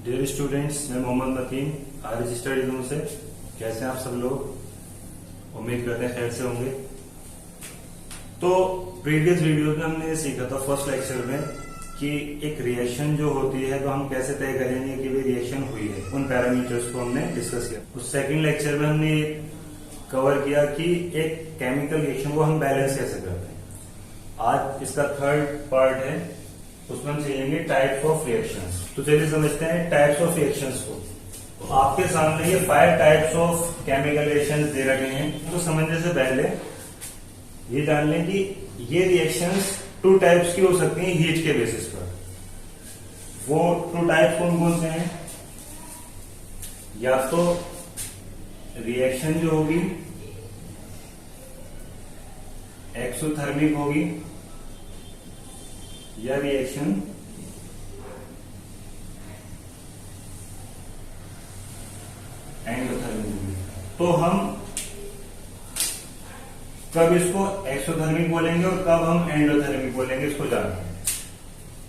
Dear students, मैं Mohammad Mateen R study room से। कैसे हैं आप सब लोग? उम्मीद करते हैं खैर से होंगे। तो प्रीवियस वीडियो में हमने सीखा था फर्स्ट लेक्चर में कि एक रिएक्शन जो होती है तो हम कैसे तय करेंगे कि भी रिएक्शन हुई है, उन पैरामीटर्स को हमने डिस्कस किया। उस सेकंड लेक्चर में हमने कवर किया कि एक केमिकल रिएक्शन को हम बैलेंस कैसे करते हैं। आज इसका थर्ड पार्ट है, उसमें हम सीखेंगे टाइप्स ऑफ रिएक्शंस। तो चलिए समझते हैं टाइप्स ऑफ रिएक्शंस को। तो आपके सामने ये 5 टाइप्स ऑफ केमिकल रिएक्शंस दे रखे हैं। तो समझने से पहले ये जान लें कि ये रिएक्शंस 2 टाइप्स की हो सकती हैं हीट के बेसिस पर। वो 2 टाइप्स कौन कौन से हैं? या तो रिएक्शन जो होगी एक्सोथर्मिक होगी या रिएक्शन एंडोथर्मिक होगी। तो हम कब इसको एक्सोथर्मिक बोलेंगे और कब हम एंडोथर्मिक बोलेंगे इसको जानते हैं,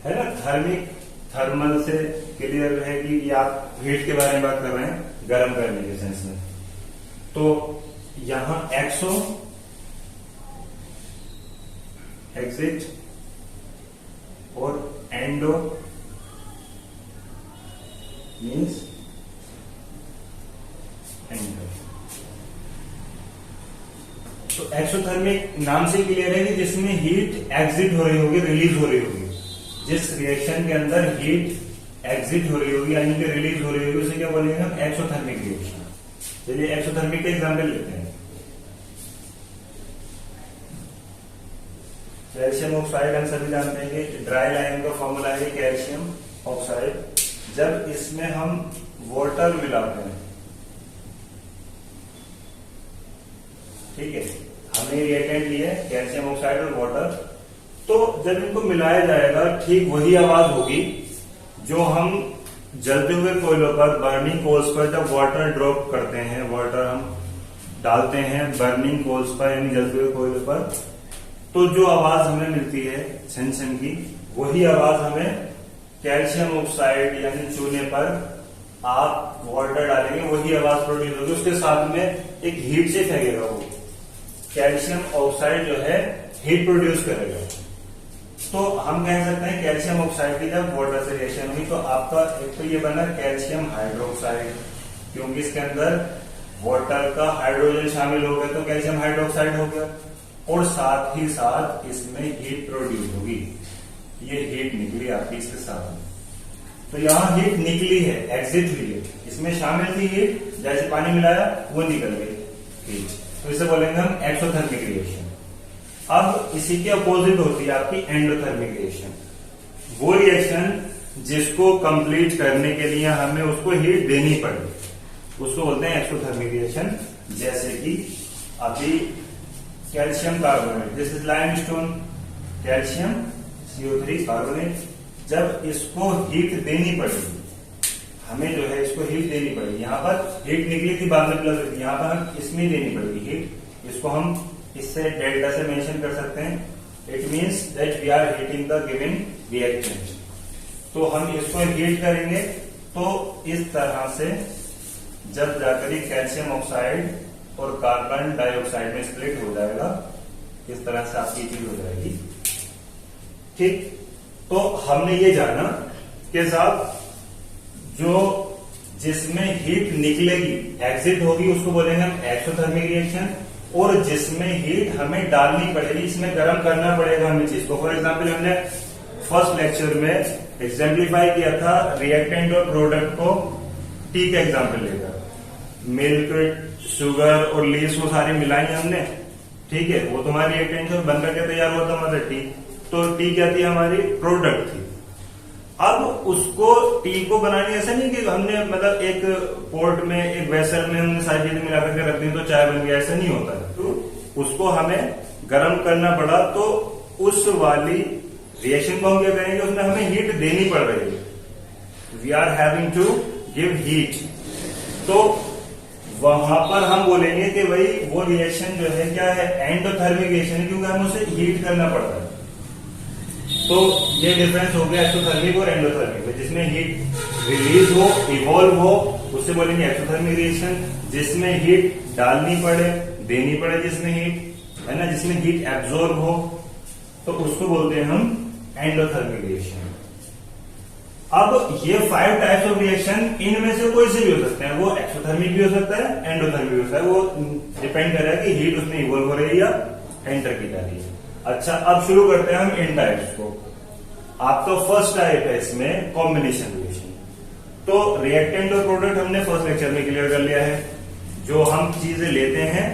है ना। थर्मिक थर्मल से क्लियर है कि ये आप हीट के बारे में बात कर रहे हैं, गर्म करने के सेंस में। तो यहां एक्सो एग्जिट और एंडो मीन्स एंडो। तो एक्सोथर्मिक नाम से क्लियर है कि जिसमें हीट एग्जिट हो रही होगी, रिलीज हो रही होगी। जिस रिएक्शन के अंदर हीट एग्जिट हो रही होगी यानी कि रिलीज हो रही होगी, उसे क्या बोलेंगे हम? Exothermic reaction. चलिए एक्सोथर्मिक का एग्जाम्पल लेते हैं। कैल्शियम ऑक्साइड हम सभी जानते हैं कि ड्राई लाइम का फॉर्मूला है कैल्शियम ऑक्साइड। जब इसमें हम वाटर मिलाते हैं, ठीक है, हमने रिएक्टेंट लिए कैल्शियम ऑक्साइड और वाटर, तो जब इनको मिलाया जाएगा ठीक वही आवाज होगी जो हम जलते हुए कोयलों पर, बर्निंग कोल्स पर जब वाटर ड्रॉप करते हैं, वाटर हम डालते हैं बर्निंग कोल्स पर यानी जलते हुए कोयलों पर, तो जो आवाज हमें मिलती है छन छन की, वही आवाज हमें कैल्शियम ऑक्साइड यानी चूने पर आप वाटर डालेंगे वही आवाज प्रोड्यूस होगी। उसके साथ में एक हीट से फेंकेगा, वो कैल्शियम ऑक्साइड जो है हीट प्रोड्यूस करेगा। तो हम कह सकते हैं कैल्शियम ऑक्साइड की जब वाटर से रिएक्शन हुई तो आपका एक तो ये बना कैल्शियम हाइड्रोक्साइड, क्योंकि इसके अंदर वाटर का हाइड्रोजन शामिल हो गया तो कैल्शियम हाइड्रोक्साइड हो गया, और साथ ही साथ इसमें हीट प्रोड्यूस होगी। ये हीट निकली आपकी इसके साथ। तो यहां हीट निकली है, एग्जिट हुई है, इसमें शामिल थी हीट, जैसे पानी मिलाया वो निकल गई हीट। तो इसे बोलेंगे हम एक्सोथर्मिक रिएक्शन। अब इसी के अपोजिट होती है आपकी एंडोथर्मिक रिएक्शन। वो रिएक्शन जिसको कंप्लीट करने के लिए हमें उसको हीट देनी पड़े, उसको बोलते हैं एक्सोथर्मिक रिएक्शन। जैसे कि अभी calcium carbonate, this is limestone, calcium CO3 carbonate, जब इसको हीट देनी पड़ेगी हमें, जो है इसको हीट देनी पड़ेगी। यहाँ पर हीट निकली थी बाद में प्लस हुई, यहाँ पर हम इसमें देनी पड़ेगी हीट। इसको हम इससे डेल्टा से मेंशन कर सकते हैं। It means that we are heating the given reactant. तो हम इसको हीट करेंगे तो इस तरह से जब जाकर ये कैल्शियम ऑक्साइड और कार्बन डाइऑक्साइड में स्प्लिट हो जाएगा, इस तरह से आपकी चीज हो जाएगी, ठीक। तो हमने ये जाना कि साहब जो जिसमें हीट निकलेगी, एग्जिट होगी, उसको बोलेंगे हम एक्सोथर्मिक रिएक्शन। और जिसमें हीट हमें डालनी पड़ेगी, इसमें गर्म करना पड़ेगा हमें चीज को। फॉर एग्जाम्पल हमने फर्स्ट लेक्चर में एग्जाम्पलीफाई किया था रिएक्टेंट और प्रोडक्ट को टी का एग्जाम्पल लेकर। मिल्क, शुगर और लीस वो सारे मिलाई हमने, ठीक है, वो तुम्हारी रिएक्टेंट और बन करके तैयार हुआ था हमारा टी। तो टी क्या थी? हमारी प्रोडक्ट थी। अब उसको टी को बनाने ऐसा नहीं कि हमने मतलब एक पोर्ट में, एक वेसल में हमने सारी चीजें मिला करके रख दी तो चाय बन गया, ऐसा नहीं होता। तो उसको हमें गर्म करना पड़ा, तो उस वाली रिएक्शन को हम क्या करेंगे, उसमें हमें हीट देनी पड़ रही है। We are having to give heat. तो वहां पर हम बोलेंगे कि भाई वो रिएक्शन जो है क्या है? एंडोथर्मिक रिएक्शन है, क्योंकि हमें उसे हीट करना पड़ता है। तो ये डिफरेंस हो गया एक्सोथर्मिक और एंडोथर्मिक में। जिसमें हीट रिलीज हो, इवॉल्व हो, उससे बोलेंगे एक्सोथर्मिक रिएक्शन। जिसमें हीट डालनी पड़े, देनी पड़े, जिसमें हीट है ना, जिसमें हीट एब्जॉर्ब हो, तो उसको बोलते हैं हम एंडोथर्मिक रिएक्शन। अब ये 5 टाइप्स ऑफ रिएक्शन, इनमें से कोई से भी हो सकते हैं। वो एक्सोथर्मिक भी हो सकता है, एंडोथर्मिक भी हो सकता है। वो डिपेंड कर रहा है कि हीट उसमें इवॉल्व हो रही है या एंटर की जा रही है। अच्छा, अब शुरू करते हैं हम इन टाइप्स को। आपका फर्स्ट टाइप है इसमें कॉम्बिनेशन रिएक्शन। तो रिएक्टेंट और प्रोडक्ट हमने फर्स्ट लेक्चर में क्लियर कर लिया है। जो हम चीजें लेते हैं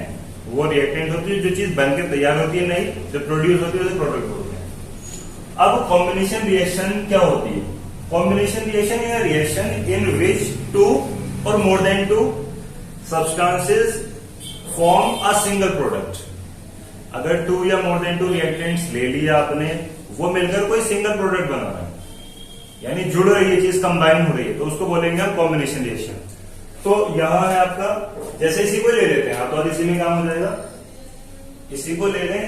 वो रिएक्टेंट होती है, जो चीज बनकर तैयार होती है, नहीं जो प्रोड्यूस होती है उसे प्रोडक्ट बोलते हैं। अब कॉम्बिनेशन रिएक्शन क्या होती है? कॉम्बिनेशन रिएक्शन या reaction in which 2 or more than 2 substances form a single product। अगर 2 या मोर देन 2 रिएक्टेंट्स ले लिया आपने, वो मिलकर कोई सिंगल प्रोडक्ट बना रहा है, यानी जुड़ रही है चीज, कंबाइन हो रही है, तो उसको बोलेंगे हम कॉम्बिनेशन रिएक्शन। तो यहां है आपका, जैसे इसी को ले लेते हैं, हाथों हाथ इसी में काम हो जाएगा। इसी को ले लें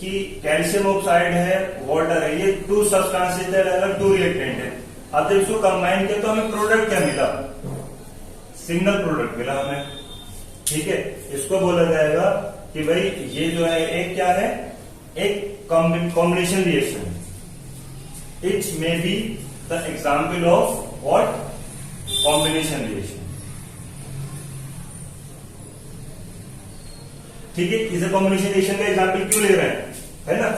कि कैल्शियम ऑक्साइड है, वाटर है, ये 2 सब्सटेंसेस है, अगर 2 रिएक्टेंट है। अब जब इसको कंबाइन किया तो हमें प्रोडक्ट क्या मिला? सिंगल प्रोडक्ट मिला हमें। ठीक है, इसको बोला जाएगा कि भाई ये जो है एक क्या है, एक combination reaction. It may be the example of what? Combination reaction. ठीक है, इसे कॉम्बिनेशन रिएक्शन का एग्जाम्पल क्यों ले रहे हैं, है ना?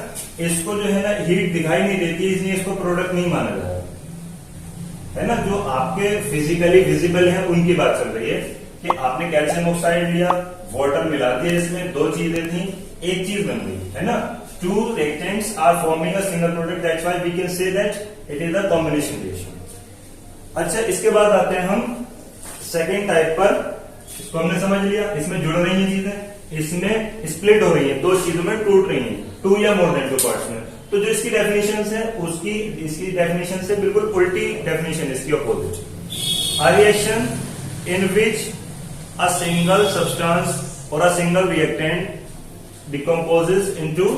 इसको जो है ना हीट दिखाई नहीं देती, इसलिए इसको प्रोडक्ट नहीं माना जाएगा, है ना? जो आपके फिजिकली विजिबल है उनकी बात चल रही है कि आपने कैल्शियम ऑक्साइड लिया, वाटर मिला दिया, इसमें 2 चीजें थी, एक चीज बन गई, है ना? 2 reactants are forming a single product, that's why we can say that it is a combination reaction। अच्छा, इसके बाद आते हैं हम सेकेंड टाइप पर। इसको हमने समझ लिया, इसमें जुड़ रही है चीजें, इसमें स्प्लिट हो रही है, 2 चीजों में टूट रही है, 2 या मोर देन 2 पार्ट्स में। तो जो इसकी डेफिनेशन है इसकी डेफिनेशन से बिल्कुल उल्टी डेफिनेशन, इसकी opposite. A reaction in which a single substance or a single reactant decomposes into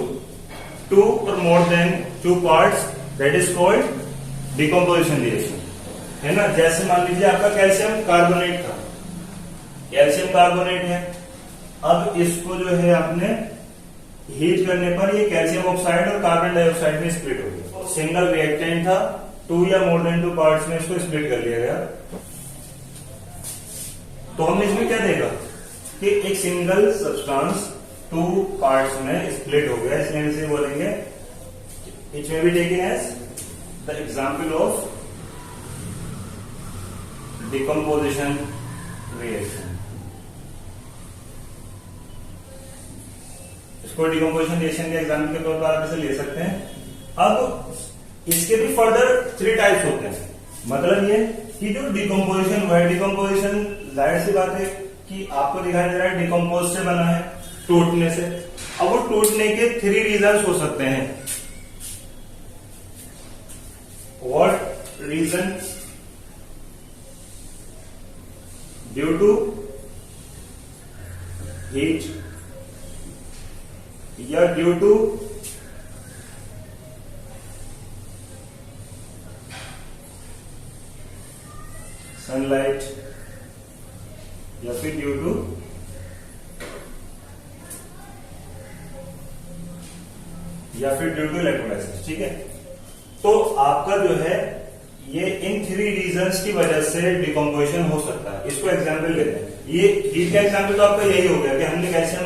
2 or more than 2 parts, that is called decomposition reaction, है ना? जैसे मान लीजिए आपका कैल्शियम कार्बोनेट था, कैल्शियम कार्बोनेट है, अब इसको जो है आपने हीट करने पर ये कैल्शियम ऑक्साइड और कार्बन डाइऑक्साइड में स्प्लिट हो गया। सिंगल रिएक्टेंट था, 2 या मोर देन 2 पार्ट्स में इसको स्प्लिट कर लिया गया। तो हमने इसमें क्या देखा कि एक सिंगल सब्सटेंस 2 पार्ट्स में स्प्लिट हो गया, इसलिए इसे बोलेंगे it may be taken as the example of decomposition reaction. इसको डिकम्पोजिशन रिएक्शन के एग्जांपल के तौर पर आप इसे ले सकते हैं। अब इसके भी फर्दर 3 टाइप्स होते हैं। मतलब ये कि जो डिकम्पोजिशन हुआ है, डिकम्पोजिशन जाहिर सी बात है कि आपको दिखाई दे रहा है डिकम्पोज से बना है, टूटने से। अब वो टूटने के 3 रीजन हो सकते हैं। What reason? Due to heat या ड्यू टू सनलाइट या फिर ड्यू टू इलेक्ट्रोलाइसिस। ठीक है, तो आपका जो है ये इन 3 रीजंस की वजह से डिकम्पोजिशन हो सकता है। इसको एग्जांपल लेते हैं। ये हीट का एग्जांपल तो आपका यही हो गया कि हमने कैल्शियम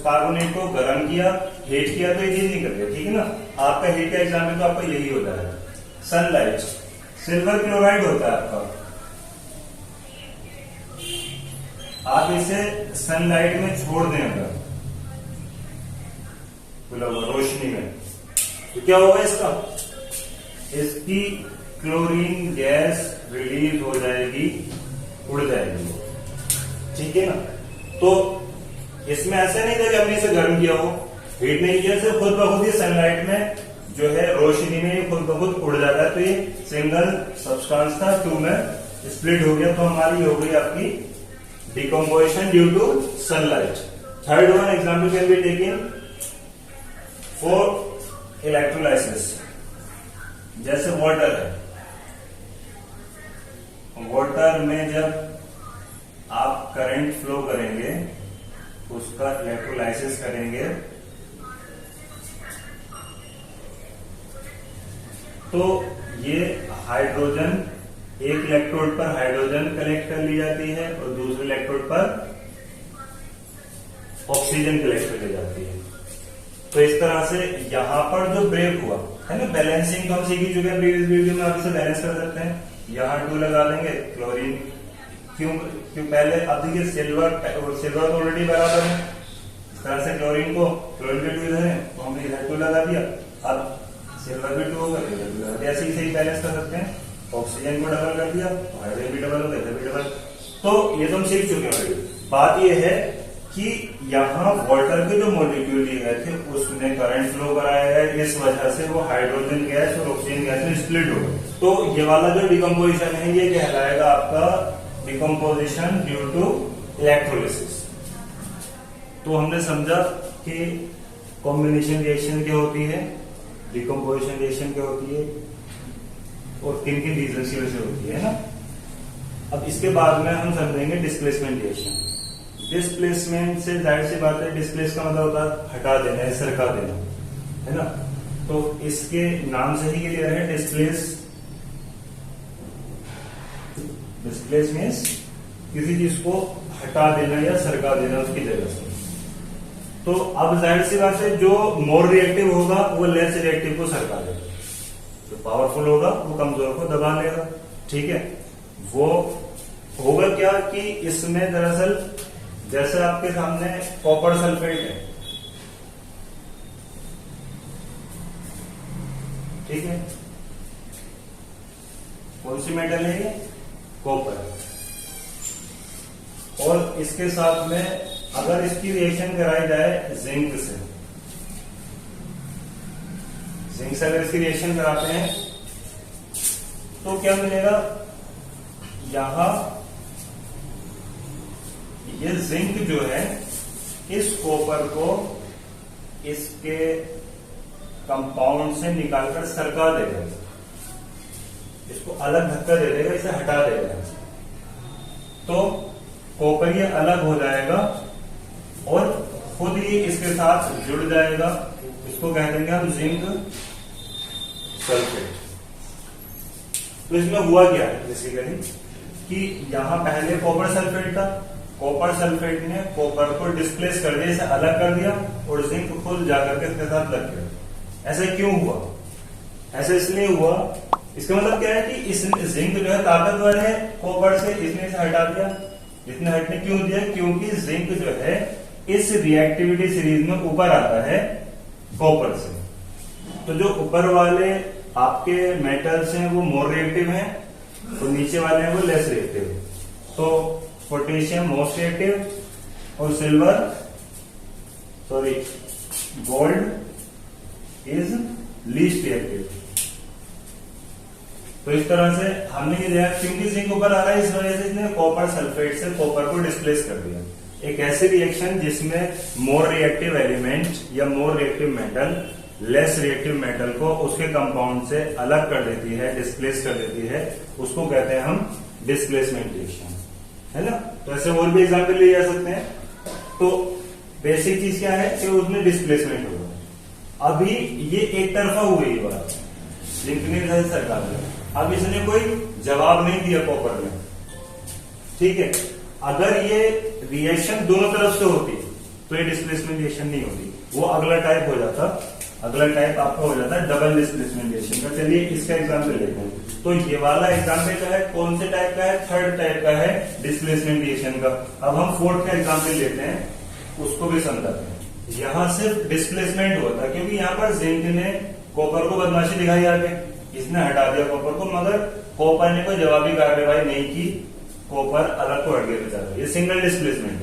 कार्बोनेट को गर्म किया, हीट किया, तो ये चीज नहीं कर दिया। ठीक है ना, आपका हीट का एग्जांपल तो आपका यही हो जाएगा। सनलाइट, सिल्वर क्लोराइड होता है आपका, आप इसे सनलाइट में छोड़ दें अगर रोशनी में, तो क्या होगा इसका? इसकी क्लोरीन गैस रिलीज हो जाएगी, उड़ जाएगी। ठीक है ना? तो इसमें ऐसा नहीं था कि हमने इसे गर्म किया हो, हीट नहीं किया, सिर्फ खुद ब खुद ही सनलाइट में जो है रोशनी में खुद ब खुद उड़ जाता है। तो ये सिंगल सब्सटेंस था, 2 में स्प्लिट हो गया, तो हमारी हो गई आपकी decomposition due to sunlight। Third one example can be taken for electrolysis। जैसे वाटर है, वाटर में जब आप करंट फ्लो करेंगे, उसका इलेक्ट्रोलाइसिस करेंगे, तो ये हाइड्रोजन, एक इलेक्ट्रोड पर हाइड्रोजन कलेक्ट कर ली जाती है और दूसरे इलेक्ट्रोड पर ऑक्सीजन कलेक्ट कर ली जाती है। तो इस तरह से यहां पर जो ब्रेक हुआ है ना, बैलेंसिंग तो हम सीख ही चुके हैं प्रीवियस वीडियो में, आप इसे बैलेंस कर सकते हैं। यहां 2 लगा देंगे, क्लोरीन क्यों पहले, अब देखिए सिल्वर तो ऑलरेडी बराबर है, इस तरह से क्लोरीन के 2 इधर है तो हमने इधर 2 लगा दिया, अब सिल्वर भी 2 होगा, इधर 2 लगा दिया, ऐसे ही सही बैलेंस कर सकते हैं। ऑक्सीजन को डबल कर दिया तो हाइड्रोजन भी डबल होगा, इधर भी डबल। तो ये तो हम सीख चुके हैं। बात ये है कि यहाँ वाटर के जो मॉलिक्यूल दिए गए थे उसमें करंट फ्लो कराया गया, इस वजह से वो हाइड्रोजन गैस और ऑक्सीजन गैस में स्प्लिट हो गए। तो ये वाला जो डिकम्पोजिशन है ये कहलाएगा आपका डिकम्पोजिशन ड्यू टू इलेक्ट्रोलिसिस। तो हमने समझा कि कॉम्बिनेशन रिएक्शन क्या होती है, डिकम्पोजिशन रिएक्शन क्या होती है और किन किन रीजन की वजह से होती है ना। अब इसके बाद में हम समझेंगे डिस्प्लेसमेंट रिएक्शन। डिस्प्लेसमेंट से जाहिर सी बात है, डिस्प्लेस का मतलब होता है हटा देना है, सरका देना, है ना। तो इसके नाम से ही क्लियर है, डिस्प्लेस मीन्स किसी चीज को हटा देना या सरका देना उसकी जगह से। तो अब जाहिर सी बात है, जो मोर रिएक्टिव होगा वो लेस रिएक्टिव को सरका देगा, जो पावरफुल होगा वो कमजोर को दबा लेगा, ठीक है। वो होगा क्या कि इसमें दरअसल जैसे आपके सामने कॉपर सल्फेट है, ठीक है, कौन सी मेटल है ये, कॉपर। और इसके साथ में अगर इसकी रिएक्शन कराई जाए जिंक से अगर इसकी रिएक्शन कराते हैं तो क्या मिलेगा, यहां ये जिंक जो है इस कॉपर को इसके कंपाउंड से निकालकर सरका देगा, इसको अलग धक्का दे देगा, इसे हटा देगा। तो कॉपर ये अलग हो जाएगा और खुद ही इसके साथ जुड़ जाएगा, इसको कह देंगे हम जिंक सल्फेट। तो इसमें हुआ क्या है बेसिकली कि यहां पहले कॉपर सल्फेट था, कॉपर सल्फेट ने कॉपर को डिस्प्लेस कर दिया, इसे अलग कर दिया और जिंक खुद जाकर के इसके साथ लग गया। ऐसा क्यों हुआ, ऐसा इसलिए हुआ, इसका मतलब क्या है कि इस जिंक जो है ताकतवर है कॉपर से, इसने इसे हटा दिया। इसने हटने क्यों दिया, क्योंकि जिंक जो है इस रिएक्टिविटी सीरीज में ऊपर आता है कॉपर से। तो जो ऊपर वाले आपके मेटल्स हैं वो मोर रिएक्टिव हैं, तो नीचे वाले हैं वो लेस रिएक्टिव। तो पोटेशियम मोस्ट रिएक्टिव और गोल्ड इज लीस्ट रिएक्टिव। तो इस तरह से हमने ये देखा, क्योंकि जिंक ऊपर आ रहा है इस वजह से इसने कॉपर सल्फेट से कॉपर को डिस्प्लेस कर दिया। एक ऐसी रिएक्शन जिसमें मोर रिएक्टिव एलिमेंट या more reactive metal less reactive metal को उसके कंपाउंड से अलग कर देती है, डिस्प्लेस कर देती है, उसको कहते हैं हम डिस्प्लेसमेंट रिएक्शन, है ना। तो ऐसे और भी एग्जाम्पल लिए जा सकते हैं। तो बेसिक चीज क्या है कि उसमें डिस्प्लेसमेंट होगा। अभी ये एक तरफा हुई ये बात, जिंक ने सरकार ने, अब इसने कोई जवाब नहीं दिया कॉपर ने, ठीक है। अगर ये रिएक्शन दोनों तरफ से होती तो ये डिस्प्लेसमेंट रिएक्शन नहीं होती, वो अगला टाइप हो जाता, अगला टाइप आपका हो जाता है डबल डिस्प्लेसमेंट रिएक्शन का। चलिए इसका एग्जाम्पल लेते हैं। तो ये वाला एग्जाम्पल का है, कौन से टाइप का है, थर्ड टाइप का है डिस्प्लेसमेंट रिएक्शन का। अब हम फोर्थ का एग्जाम्पल लेते हैं, उसको भी समझाते हैं। यहां सिर्फ डिस्प्लेसमेंट हुआ था क्योंकि यहाँ पर जिंक ने कॉपर को बदमाशी दिखाई आगे, इसने हटा दिया कॉपर को, मगर कॉपर ने कोई जवाबी कार्रवाई नहीं की, कॉपर अलग को हट गया बेचारा। ये सिंगल डिस्प्लेसमेंट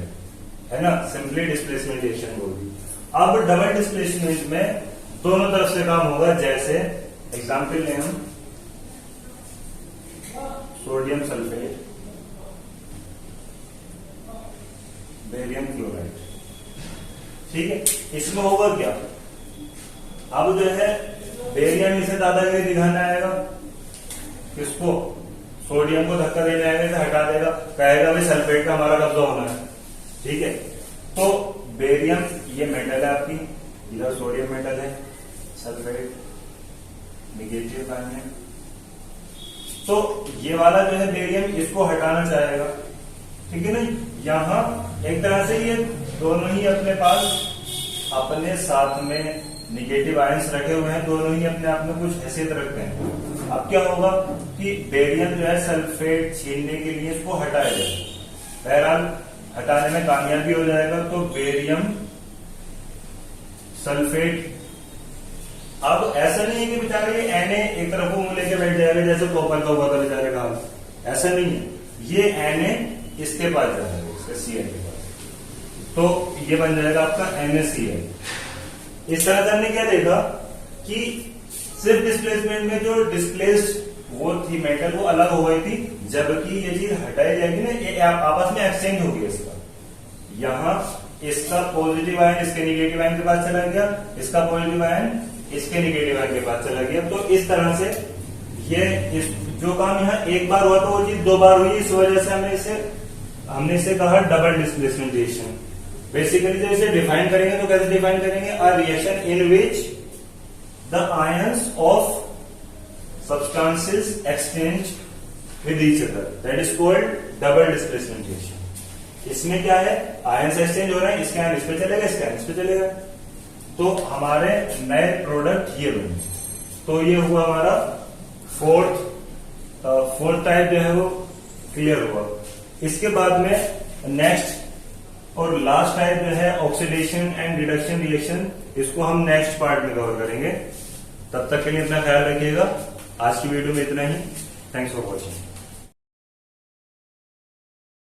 है ना, सिंपली डिस्प्लेसमेंट रिएक्शन बोलती। अब डबल डिस्प्लेसमेंट में दोनों तरफ से काम होगा। जैसे एग्जाम्पल लें हम, सोडियम सल्फेट, बेरियम क्लोराइड, ठीक है। इसमें होगा क्या, अब जो है बेरियम इसे दादागिरी दिखाने आएगा, किसको, सोडियम को धक्का देने आएगा, इसे हटा देगा, कहेगा भाई सल्फेट का हमारा कब्जा होना है। ठीक है, तो बेरियम ये मेटल है आपकी, इधर सोडियम मेटल है, सल्फेट निगेटिव आयन है, तो ये वाला जो है बेरियम इसको हटाना चाहेगा। ठीक है ना, यहां एक तरह से ये दोनों ही अपने पास अपने साथ में निगेटिव आयंस रखे हुए हैं, दोनों ही अपने आप में कुछ हैसियत रखते हैं। अब क्या होगा कि बेरियम जो है सल्फेट छीनने के लिए इसको हटाएगा, बहरहाल हटाने में कामयाब भी हो जाएगा। तो बेरियम सल्फेट, अब ऐसा नहीं है कि बेचारे Na एक तरफ मुंह लेके बैठ जाएगा जैसे कॉपर का हुआ था बेचारे का, ऐसा नहीं है, ये Na इसके पास जाएगा, इसके Cl के पास, तो ये बन जाएगा आपका NaCl। इस तरह से हमने क्या देखा कि सिर्फ डिस्प्लेसमेंट में जो डिस्प्लेस्ड वो थी मेटल वो अलग हो गई थी, जबकि ये चीज हटाई जाएगी ना, ये आपस में एक्सचेंज हो गया इसका, यहाँ इसका पॉजिटिव आयन इसके निगेटिव आयन के पास चला गया, इसका पॉजिटिव आयन इसके निगेटिव आयन के पास चला गया। तो इस तरह से ये जो काम यहाँ एक बार हुआ तो वो चीज दो बार हुई, इस वजह से हमने इसे कहा डबल डिस्प्लेसमेंट रिएक्शन। बेसिकली जब इसे डिफाइन करेंगे तो कैसे डिफाइन करेंगे, a reaction in which the ions of substances exchange with each other, that is called double displacement reaction. इसमें क्या है, आयंस एक्सचेंज हो रहा है, इसका आयन इस पे चलेगा, इसका आयन इस पे चलेगा, तो हमारे नए प्रोडक्ट ये बने। तो ये हुआ हमारा फोर्थ टाइप जो है वो क्लियर हुआ। इसके बाद में नेक्स्ट और लास्ट टाइप जो है ऑक्सीडेशन एंड रिडक्शन रिएक्शन, इसको हम नेक्स्ट पार्ट में कवर करेंगे। तब तक के लिए अपना ख्याल रखिएगा। आज की वीडियो में इतना ही। Thanks for watching.